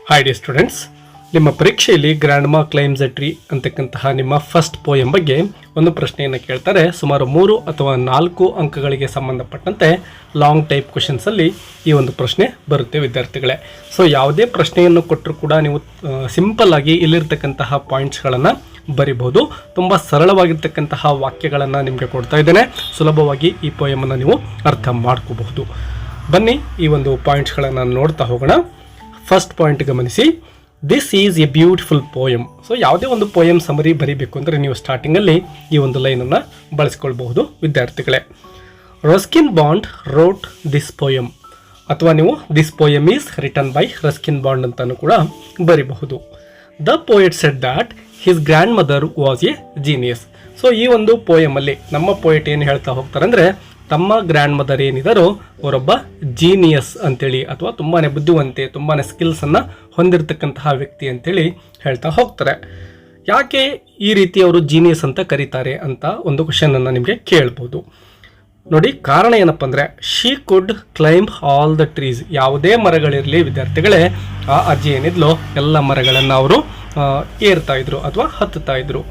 Hi D students, ನಿಮ್ಮ ಪರೀಕ್ಷೆಯಲ್ಲಿ grandma climbs a tree ಅಂತಕ್ಕಂತಹ ನಿಮ್ಮ ಫಸ್ಟ್ ಪೋಯಮ್ ಬಗ್ಗೆ ಒಂದು ಪ್ರಶ್ನೆಯನ್ನು ಕೇಳ್ತಾರೆ. ಸುಮಾರು 3 ಅಥವಾ 4 ಅಂಕಗಳಿಗೆ ಸಂಬಂಧಪಟ್ಟಂತೆ ಲಾಂಗ್ ಟೈಪ್ ಕ್ವಶನ್ಸಲ್ಲಿ ಈ ಒಂದು ಪ್ರಶ್ನೆ ಬರುತ್ತೆ ವಿದ್ಯಾರ್ಥಿಗಳೇ. ಸೊ ಯಾವುದೇ ಪ್ರಶ್ನೆಯನ್ನು ಕೊಟ್ಟರು ಕೂಡ ನೀವು ಸಿಂಪಲ್ ಆಗಿ ಇಲ್ಲಿರ್ತಕ್ಕಂತಹ ಪಾಯಿಂಟ್ಸ್ಗಳನ್ನು ಬರಿಬಹುದು. ತುಂಬ ಸರಳವಾಗಿರ್ತಕ್ಕಂತಹ ವಾಕ್ಯಗಳನ್ನು ನಿಮಗೆ ಕೊಡ್ತಾ ಇದ್ದೇನೆ. ಸುಲಭವಾಗಿ ಈ ಪೋಯಮನ್ನು ನೀವು ಅರ್ಥ ಮಾಡ್ಕೋಬಹುದು. ಬನ್ನಿ ಈ ಒಂದು ಪಾಯಿಂಟ್ಸ್ಗಳನ್ನು ನೋಡ್ತಾ ಹೋಗೋಣ. ಫಸ್ಟ್ ಪಾಯಿಂಟ್ ಗಮನಿಸಿ, this is A beautiful poem. So ಯಾವುದೇ ಒಂದು ಪೋಯಮ್ ಸಮರಿ ಬರೀಬೇಕು ಅಂದರೆ ನೀವು ಸ್ಟಾರ್ಟಿಂಗಲ್ಲಿ ಈ ಒಂದು ಲೈನನ್ನು ಬಳಸ್ಕೊಳ್ಬಹುದು ವಿದ್ಯಾರ್ಥಿಗಳೇ. Ruskin Bond wrote this poem, ಅಥವಾ ನೀವು this poem is written by Ruskin Bond ಅಂತಲೂ ಕೂಡ ಬರೀಬಹುದು. The poet said that his grandmother was a genius. So ಈ ಒಂದು ಪೋಯಮಲ್ಲಿ ನಮ್ಮ ಪೋಯೆಟ್ ಏನು ಹೇಳ್ತಾ ಹೋಗ್ತಾರೆ ಅಂದರೆ, ತಮ್ಮ ಗ್ರ್ಯಾಂಡ್ ಮದರ್ ಏನಿದಾರೋ ಅವರೊಬ್ಬ ಜೀನಿಯಸ್ ಅಂತೇಳಿ, ಅಥವಾ ತುಂಬಾ ಬುದ್ಧಿವಂತೆ, ತುಂಬಾ ಸ್ಕಿಲ್ಸನ್ನು ಹೊಂದಿರತಕ್ಕಂತಹ ವ್ಯಕ್ತಿ ಅಂತೇಳಿ ಹೇಳ್ತಾ ಹೋಗ್ತಾರೆ. ಯಾಕೆ ಈ ರೀತಿ ಅವರು ಜೀನಿಯಸ್ ಅಂತ ಕರೀತಾರೆ ಅಂತ ಒಂದು ಕ್ವಶನನ್ನು ನಿಮಗೆ ಕೇಳ್ಬೋದು. ನೋಡಿ, ಕಾರಣ ಏನಪ್ಪ ಅಂದರೆ, she could climb all the trees. ಯಾವುದೇ ಮರಗಳಿರಲಿ ವಿದ್ಯಾರ್ಥಿಗಳೇ, ಆ ಅಜ್ಜಿ ಏನಿದ್ಲೋ ಎಲ್ಲ ಮರಗಳನ್ನು ಅವರು ಏರ್ತಾ ಇದ್ರು ಅಥವಾ ಹತ್ತುತ್ತಾ ಇದ್ರು.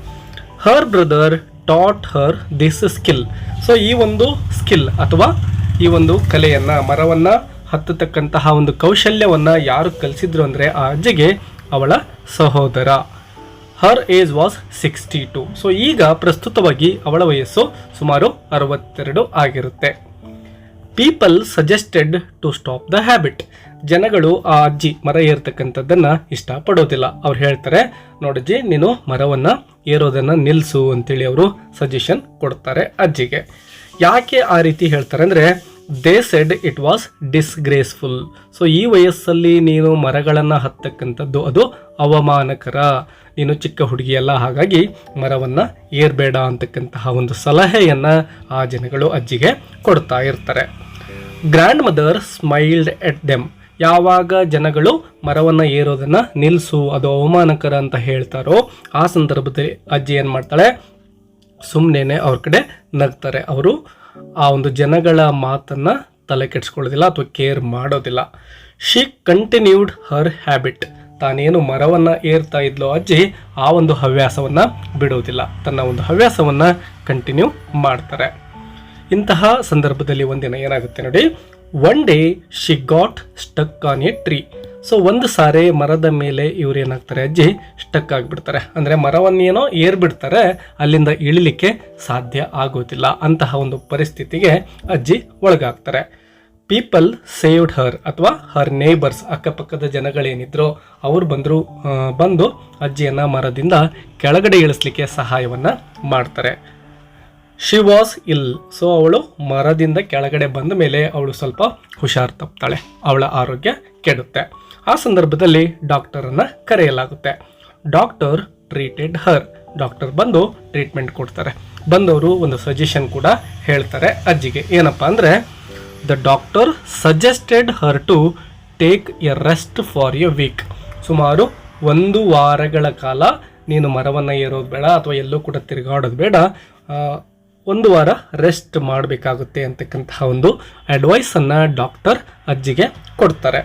Her brother taught Har this skill. So ಈ ಒಂದು ಸ್ಕಿಲ್ ಅಥವಾ ಈ ಒಂದು ಕಲೆಯನ್ನು, ಮರವನ್ನು ಹತ್ತತಕ್ಕಂತಹ ಒಂದು ಕೌಶಲ್ಯವನ್ನು ಯಾರು ಕಲಿಸಿದ್ರು ಅಂದರೆ ಆ ಅಜ್ಜಿಗೆ ಅವಳ ಸಹೋದರ. ಹರ್ ಏಜ್ ವಾಸ್ 62. ಸೊ ಈಗ ಪ್ರಸ್ತುತವಾಗಿ ಅವಳ ವಯಸ್ಸು ಸುಮಾರು 62 ಆಗಿರುತ್ತೆ. People suggested to stop the habit. ಜನಗಳು ಆ ಅಜ್ಜಿ ಮರ ಏರ್ತಕ್ಕಂಥದ್ದನ್ನು ಇಷ್ಟಪಡೋದಿಲ್ಲ. ಅವ್ರು ಹೇಳ್ತಾರೆ, ನೋಡಜ್ಜಿ ನೀನು ಮರವನ್ನು ಏರೋದನ್ನು ನಿಲ್ಲಿಸು ಅಂತೇಳಿ ಅವರು ಸಜೆಷನ್ ಕೊಡ್ತಾರೆ ಅಜ್ಜಿಗೆ. ಯಾಕೆ ಆ ರೀತಿ ಹೇಳ್ತಾರೆ ಅಂದರೆ, they said it was disgraceful. So ಈ ವಯಸ್ಸಲ್ಲಿ ನೀನು ಮರಗಳನ್ನು ಹತ್ತಕ್ಕಂಥದ್ದು ಅದು ಅವಮಾನಕರ, ನೀನು ಚಿಕ್ಕ ಹುಡುಗಿಯಲ್ಲ, ಹಾಗಾಗಿ ಮರವನ್ನು ಏರಬೇಡ ಅಂತಕ್ಕಂತಹ ಒಂದು ಸಲಹೆಯನ್ನು ಆ ಜನಗಳು ಅಜ್ಜಿಗೆ ಕೊಡ್ತಾ ಇರ್ತಾರೆ. ಗ್ರ್ಯಾಂಡ್ ಮದರ್ ಸ್ಮೈಲ್ಡ್ ಎಟ್ ದೆಮ್. ಯಾವಾಗ ಜನಗಳು ಮರವನ್ನು ಏರೋದನ್ನು ನಿಲ್ಲಿಸು, ಅದು ಅವಮಾನಕರ ಅಂತ ಹೇಳ್ತಾರೋ ಆ ಸಂದರ್ಭದಲ್ಲಿ ಅಜ್ಜಿ ಏನು ಮಾಡ್ತಾಳೆ, ಸುಮ್ಮನೆ ಅವ್ರ ಕಡೆ ನಗ್ತಾರೆ. ಅವರು ಆ ಒಂದು ಜನಗಳ ಮಾತನ್ನು ತಲೆ ಕೆಡಿಸ್ಕೊಳ್ಳೋದಿಲ್ಲ ಅಥವಾ ಕೇರ್ ಮಾಡೋದಿಲ್ಲ. She continued her habit. ತಾನೇನು ಮರವನ್ನು ಏರ್ತಾ ಇದ್ಲೋ ಅಜ್ಜಿ, ಆ ಒಂದು ಹವ್ಯಾಸವನ್ನು ಬಿಡೋದಿಲ್ಲ, ತನ್ನ ಒಂದು ಹವ್ಯಾಸವನ್ನು ಕಂಟಿನ್ಯೂ ಮಾಡ್ತಾರೆ. ಇಂತಹ ಸಂದರ್ಭದಲ್ಲಿ ಒಂದಿನ ಏನಾಗುತ್ತೆ ನೋಡಿ, one day she got stuck on A tree. So ಒಂದು ಸಾರಿ ಮರದ ಮೇಲೆ ಇವ್ರು ಏನಾಗ್ತಾರೆ, ಅಜ್ಜಿ ಸ್ಟಕ್ ಆಗಿಬಿಡ್ತಾರೆ. ಅಂದರೆ ಮರವನ್ನೇನೋ ಏರ್ಬಿಡ್ತಾರೆ, ಅಲ್ಲಿಂದ ಇಳಿಲಿಕ್ಕೆ ಸಾಧ್ಯ ಆಗೋದಿಲ್ಲ. ಅಂತಹ ಒಂದು ಪರಿಸ್ಥಿತಿಗೆ ಅಜ್ಜಿ ಒಳಗಾಗ್ತಾರೆ. ಪೀಪಲ್ ಸೇವ್ಡ್ ಹರ್, ಅಥವಾ ಹರ್ ನೇಬರ್ಸ್, ಅಕ್ಕಪಕ್ಕದ ಜನಗಳೇನಿದ್ರು ಅವರು ಬಂದು ಅಜ್ಜಿಯನ್ನು ಮರದಿಂದ ಕೆಳಗಡೆ ಇಳಿಸ್ಲಿಕ್ಕೆ ಸಹಾಯವನ್ನು ಮಾಡ್ತಾರೆ. She was ill. ಸೊ ಅವಳು ಮರದಿಂದ ಕೆಳಗಡೆ ಬಂದ ಮೇಲೆ ಅವಳು ಸ್ವಲ್ಪ ಹುಷಾರು ತಪ್ತಾಳೆ, ಅವಳ ಆರೋಗ್ಯ ಕೆಡುತ್ತೆ. ಆ ಸಂದರ್ಭದಲ್ಲಿ ಡಾಕ್ಟರನ್ನು ಕರೆಯಲಾಗುತ್ತೆ. Doctor treated her. ಡಾಕ್ಟರ್ ಬಂದು ಟ್ರೀಟ್ಮೆಂಟ್ ಕೊಡ್ತಾರೆ. ಬಂದವರು ಒಂದು ಸಜೆಷನ್ ಕೂಡ ಹೇಳ್ತಾರೆ ಅಜ್ಜಿಗೆ. ಏನಪ್ಪ ಅಂದರೆ, the doctor suggested her to take a rest for a week. ಸುಮಾರು 1 ವಾರಗಳ ಕಾಲ ನೀನು ಮರವನ್ನು ಏರೋದು ಬೇಡ ಅಥವಾ ಎಲ್ಲೂ ಕೂಡ ತಿರುಗಾಡೋದು ಬೇಡ, 1 ವಾರ ರೆಸ್ಟ್ ಮಾಡಬೇಕಾಗುತ್ತೆ ಅಂತಕ್ಕಂತಹ ಒಂದು ಅಡ್ವೈಸನ್ನು ಡಾಕ್ಟರ್ ಅಜ್ಜಿಗೆ ಕೊಡ್ತಾರೆ.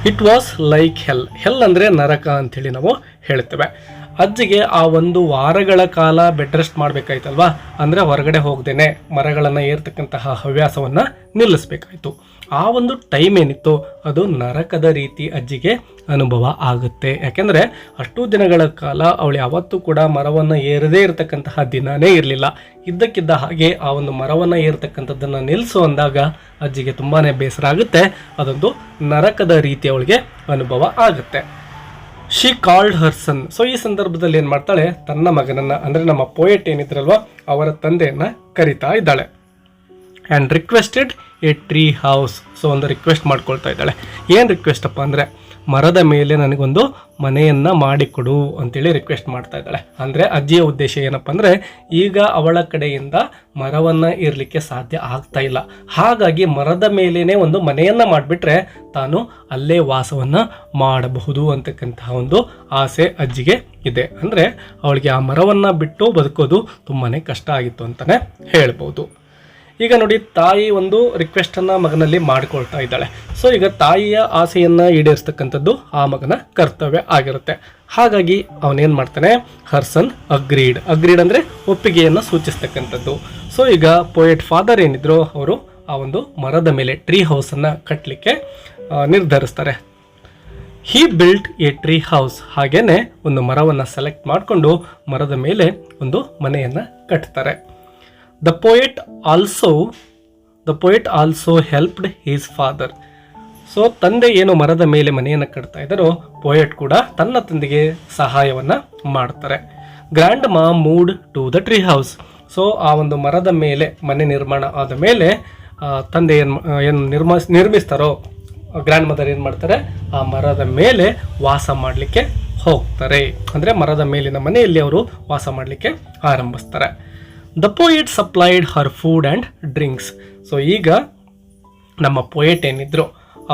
ಇಟ್ ವಾಸ್ ಲೈಕ್ ಹೆಲ್. ಹೆಲ್ ಅಂದರೆ ನರಕ ಅಂಥೇಳಿ ನಾವು ಹೇಳ್ತೇವೆ. ಅಜ್ಜಿಗೆ ಆ 1 ವಾರಗಳ ಕಾಲ ಬೆಡ್ ರೆಸ್ಟ್ ಮಾಡಬೇಕಾಯ್ತಲ್ವಾ, ಅಂದರೆ ಹೊರಗಡೆ ಹೋಗ್ದೇನೆ ಮರಗಳನ್ನು ಏರ್ತಕ್ಕಂತಹ ಹವ್ಯಾಸವನ್ನು ನಿಲ್ಲಿಸಬೇಕಾಯ್ತು. ಆ ಒಂದು ಟೈಮ್ ಏನಿತ್ತು ಅದು ನರಕದ ರೀತಿ ಅಜ್ಜಿಗೆ ಅನುಭವ ಆಗುತ್ತೆ. ಯಾಕೆಂದರೆ ಅಷ್ಟು ದಿನಗಳ ಕಾಲ ಅವಳು ಯಾವತ್ತೂ ಕೂಡ ಮರವನ್ನು ಏರದೇ ಇರತಕ್ಕಂತಹ ದಿನವೇ ಇರಲಿಲ್ಲ. ಇದ್ದಕ್ಕಿದ್ದ ಹಾಗೆ ಆ ಒಂದು ಮರವನ್ನು ಏರ್ತಕ್ಕಂಥದ್ದನ್ನು ನಿಲ್ಲಿಸು ಅಂದಾಗ ಅಜ್ಜಿಗೆ ತುಂಬಾ ಬೇಸರ ಆಗುತ್ತೆ. ಅದೊಂದು ನರಕದ ರೀತಿ ಅವಳಿಗೆ ಅನುಭವ ಆಗುತ್ತೆ. She called her son. So ಈ ಸಂದರ್ಭದಲ್ಲಿ ಏನು ಮಾಡ್ತಾಳೆ, ತನ್ನ ಮಗನನ್ನು, ಅಂದರೆ ನಮ್ಮ ಪೋಯೆಟ್ ಏನಿದ್ರಲ್ವ ಅವರ ತಂದೆಯನ್ನು ಕರಿತಾ ಇದ್ದಾಳೆ. And requested A tree house. So ಒಂದು ರಿಕ್ವೆಸ್ಟ್ ಮಾಡ್ಕೊಳ್ತಾ ಇದ್ದಾಳೆ. ಏನು ರಿಕ್ವೆಸ್ಟ್ ಅಪ್ಪ ಅಂದರೆ, ಮರದ ಮೇಲೆ ನನಗೊಂದು ಮನೆಯನ್ನು ಮಾಡಿಕೊಡು ಅಂತೇಳಿ ರಿಕ್ವೆಸ್ಟ್ ಮಾಡ್ತಾ ಇದ್ದಾಳೆ. ಅಂದರೆ ಅಜ್ಜಿಯ ಉದ್ದೇಶ ಏನಪ್ಪ ಅಂದರೆ, ಈಗ ಅವಳ ಕಡೆಯಿಂದ ಮರವನ್ನು ಇರಲಿಕ್ಕೆ ಸಾಧ್ಯ ಆಗ್ತಾ ಇಲ್ಲ, ಹಾಗಾಗಿ ಮರದ ಮೇಲೇ ಒಂದು ಮನೆಯನ್ನು ಮಾಡಿಬಿಟ್ರೆ ತಾನು ಅಲ್ಲೇ ವಾಸವನ್ನು ಮಾಡಬಹುದು ಅಂತಕ್ಕಂತಹ ಒಂದು ಆಸೆ ಅಜ್ಜಿಗೆ ಇದೆ. ಅಂದರೆ ಅವಳಿಗೆ ಆ ಮರವನ್ನು ಬಿಟ್ಟು ಬದುಕೋದು ತುಂಬಾ ಕಷ್ಟ ಆಗಿತ್ತು ಅಂತಲೇ ಹೇಳ್ಬೋದು. ಈಗ ನೋಡಿ, ತಾಯಿ ಒಂದು ರಿಕ್ವೆಸ್ಟನ್ನು ಮಗನಲ್ಲಿ ಮಾಡಿಕೊಳ್ತಾ ಇದ್ದಾಳೆ. ಸೊ ಈಗ ತಾಯಿಯ ಆಸೆಯನ್ನು ಈಡೇರಿಸ್ತಕ್ಕಂಥದ್ದು ಆ ಮಗನ ಕರ್ತವ್ಯ ಆಗಿರುತ್ತೆ. ಹಾಗಾಗಿ ಅವನೇನು ಮಾಡ್ತಾನೆ, ಹರ್ಸನ್ ಅಗ್ರೀಡ್ ಅಂದರೆ ಒಪ್ಪಿಗೆಯನ್ನು ಸೂಚಿಸ್ತಕ್ಕಂಥದ್ದು. ಸೊ ಈಗ ಪೋಯೆಟ್ ಫಾದರ್ ಏನಿದ್ರು ಅವರು ಆ ಒಂದು ಮರದ ಮೇಲೆ ಟ್ರೀ ಹೌಸನ್ನು ಕಟ್ಟಲಿಕ್ಕೆ ನಿರ್ಧರಿಸ್ತಾರೆ. ಹಿ ಬಿಲ್ಟ್ ಎ ಟ್ರೀ ಹೌಸ್, ಹಾಗೇನೆ ಒಂದು ಮರವನ್ನು ಸೆಲೆಕ್ಟ್ ಮಾಡಿಕೊಂಡು ಮರದ ಮೇಲೆ ಒಂದು ಮನೆಯನ್ನು ಕಟ್ತಾರೆ. The poet also helped his father. So ತಂದೆ ಏನು ಮರದ ಮೇಲೆ ಮನೆಯನ್ನು ಕಟ್ತಾ ಇದ್ದಾರೋ ಪೋಯೆಟ್ ಕೂಡ ತನ್ನ ತಂದೆಗೆ ಸಹಾಯವನ್ನು ಮಾಡ್ತಾರೆ. Grandma moved to the tree house. So ಆ ಒಂದು ಮರದ ಮೇಲೆ ಮನೆ ನಿರ್ಮಾಣ ಆದ ಮೇಲೆ ತಂದೆ ಏನು ನಿರ್ಮಿಸ್ತಾರೋ ಗ್ರ್ಯಾಂಡ್ ಮದರ್ ಏನು ಮಾಡ್ತಾರೆ, ಆ ಮರದ ಮೇಲೆ ವಾಸ ಮಾಡಲಿಕ್ಕೆ ಹೋಗ್ತಾರೆ. ಅಂದರೆ ಮರದ ಮೇಲಿನ ಮನೆಯಲ್ಲಿ ಅವರು ವಾಸ ಮಾಡಲಿಕ್ಕೆ ಆರಂಭಿಸ್ತಾರೆ. The poet supplied her food and drinks. So ಈಗ ನಮ್ಮ ಪೋಯೆಟ್ ಏನಿದ್ರು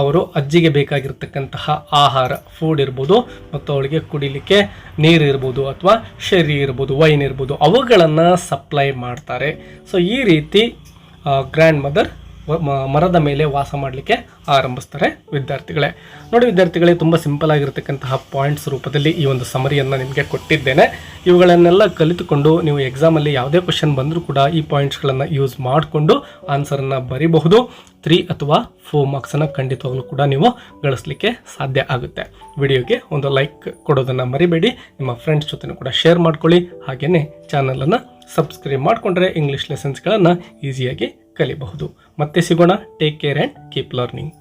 ಅವರು ಅಜ್ಜಿಗೆ ಬೇಕಾಗಿರ್ತಕ್ಕಂತಹ ಆಹಾರ, ಫುಡ್ ಇರ್ಬೋದು, ಮತ್ತು ಅವಳಿಗೆ ಕುಡಿಲಿಕ್ಕೆ ನೀರು ಇರ್ಬೋದು, ಅಥವಾ ಶೆರಿ ಇರ್ಬೋದು, ವೈನ್ ಇರ್ಬೋದು, ಅವುಗಳನ್ನು ಸಪ್ಲೈ ಮಾಡ್ತಾರೆ. ಸೊ ಈ ರೀತಿ ಗ್ರ್ಯಾಂಡ್ ಮದರ್ ಮರದ ಮೇಲೆ ವಾಸ ಮಾಡಲಿಕ್ಕೆ ಆರಂಭಿಸ್ತಾರೆ. ವಿದ್ಯಾರ್ಥಿಗಳೇ ನೋಡಿ, ವಿದ್ಯಾರ್ಥಿಗಳೇ ತುಂಬ ಸಿಂಪಲ್ ಆಗಿರತಕ್ಕಂತಹ ಪಾಯಿಂಟ್ಸ್ ರೂಪದಲ್ಲಿ ಈ ಒಂದು ಸಮರಿಯನ್ನು ನಿಮಗೆ ಕೊಟ್ಟಿದ್ದೇನೆ. ಇವುಗಳನ್ನೆಲ್ಲ ಕಲಿತುಕೊಂಡು ನೀವು ಎಕ್ಸಾಮಲ್ಲಿ ಯಾವುದೇ ಕ್ವಶನ್ ಬಂದರೂ ಕೂಡ ಈ ಪಾಯಿಂಟ್ಸ್ಗಳನ್ನು ಯೂಸ್ ಮಾಡಿಕೊಂಡು ಆನ್ಸರನ್ನು ಬರೀಬಹುದು. 3 ಅಥವಾ 4 ಮಾರ್ಕ್ಸನ್ನು ಖಂಡಿತವಾಗ್ಲೂ ಕೂಡ ನೀವು ಗಳಿಸಲಿಕ್ಕೆ ಸಾಧ್ಯ ಆಗುತ್ತೆ. ವಿಡಿಯೋಗೆ ಒಂದು ಲೈಕ್ ಕೊಡೋದನ್ನು ಮರಿಬೇಡಿ. ನಿಮ್ಮ ಫ್ರೆಂಡ್ಸ್ ಜೊತೆ ಕೂಡ ಶೇರ್ ಮಾಡ್ಕೊಳ್ಳಿ. ಹಾಗೆಯೇ ಚಾನಲನ್ನು ಸಬ್ಸ್ಕ್ರೈಬ್ ಮಾಡಿಕೊಂಡ್ರೆ ಇಂಗ್ಲೀಷ್ ಲೆಸನ್ಸ್ಗಳನ್ನು ಈಸಿಯಾಗಿ ಕಲಿಬಹುದು. ಮತ್ತೆ ಸಿಗೋಣ. Take care and keep learning.